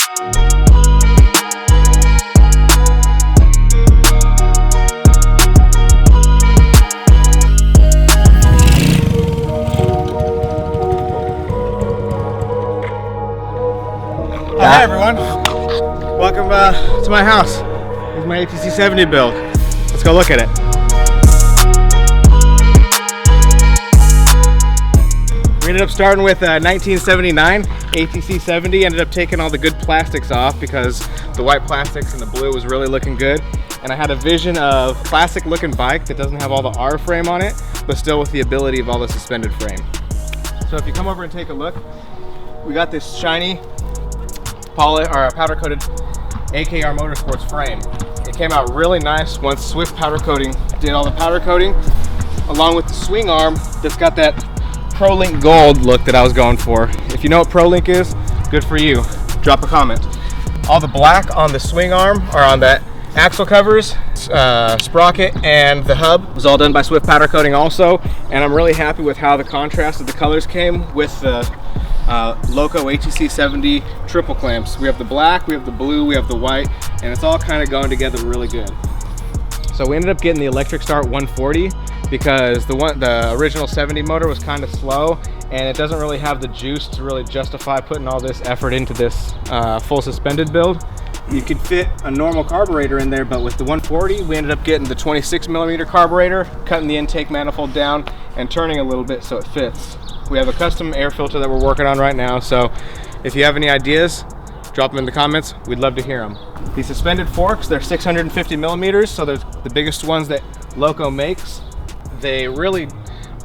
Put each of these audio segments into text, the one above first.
Hi everyone, welcome to my house. Here's my ATC70 build. Let's go look at it. We ended up starting with a 1979 ATC70. Ended up taking all the good plastics off because the white plastics and the blue was really looking good. And I had a vision of classic looking bike that doesn't have all the R frame on it, but still with the ability of all the suspended frame. So if you come over and take a look, we got this shiny powder coated AKR Motorsports frame. It came out really nice once Swift powder coating did all the powder coating, along with the swing arm that's got that ProLink gold look that I was going for. If you know what ProLink is, good for you. Drop a comment. All the black on the swing arm or on that axle covers, sprocket, and the hub was all done by Swift powder coating also, and I'm really happy with how the contrast of the colors came with the Loco ATC70 triple clamps. We have the black, we have the blue, we have the white, and it's all kind of going together really good. So we ended up getting the electric start 140 because the original 70 motor was kind of slow, and it doesn't really have the juice to really justify putting all this effort into this full suspended build. You could fit a normal carburetor in there, but with the 140 we ended up getting the 26mm carburetor, cutting the intake manifold down and turning a little bit so it fits. We have a custom air filter that we're working on right now, so if you have any ideas, drop them in the comments. We'd love to hear them. The suspended forks, they're 650mm, so they're the biggest ones that Loco makes. They really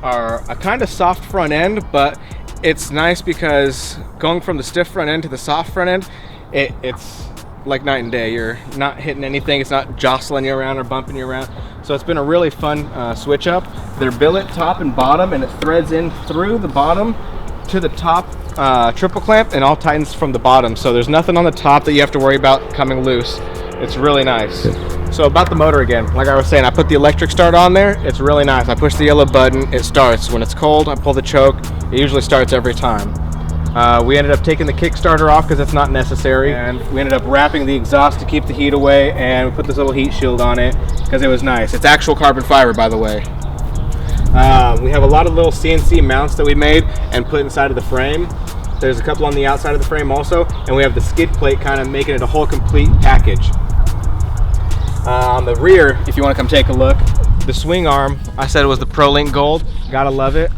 are a kind of soft front end, but it's nice because going from the stiff front end to the soft front end, it's like night and day. You're not hitting anything, it's not jostling you around or bumping you around. So it's been a really fun switch up. They're billet top and bottom, and it threads in through the bottom to the top triple clamp, and all tightens from the bottom. So there's nothing on the top that you have to worry about coming loose. It's really nice. So about the motor again, like I was saying, I put the electric start on there. It's really nice. I push the yellow button, it starts. When it's cold, I pull the choke. It usually starts every time. We ended up taking the Kickstarter off because it's not necessary, and we ended up wrapping the exhaust to keep the heat away, and we put this little heat shield on it because it was nice. It's actual carbon fiber, by the way. We have a lot of little CNC mounts that we made and put inside of the frame. There's a couple on the outside of the frame also, and we have the skid plate kind of making it a whole complete package. On the rear, if you want to come take a look, the swing arm, I said it was the ProLink Gold. Gotta love it.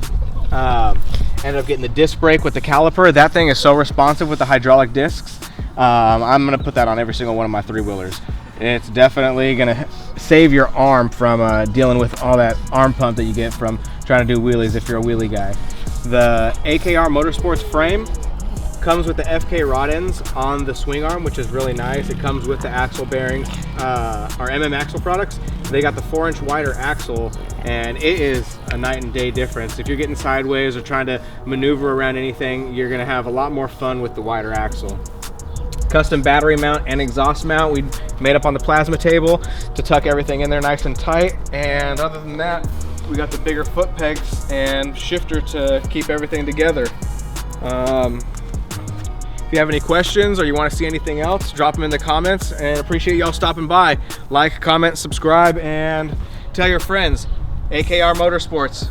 Ended up getting the disc brake with the caliper. That thing is so responsive with the hydraulic discs. I'm gonna put that on every single one of my three-wheelers. It's definitely gonna save your arm from dealing with all that arm pump that you get from trying to do wheelies if you're a wheelie guy. The AKR Motorsports frame comes with the FK rod ends on the swing arm, which is really nice. It comes with the axle bearings, our MM axle products. They got the 4-inch wider axle, and it is a night and day difference. If you're getting sideways or trying to maneuver around anything, you're gonna have a lot more fun with the wider axle. Custom battery mount and exhaust mount we made up on the plasma table to tuck everything in there nice and tight. And other than that, we got the bigger foot pegs and shifter to keep everything together. If you have any questions or you want to see anything else, drop them in the comments, and appreciate y'all stopping by. Like, comment, subscribe, and tell your friends. AKR Motorsports.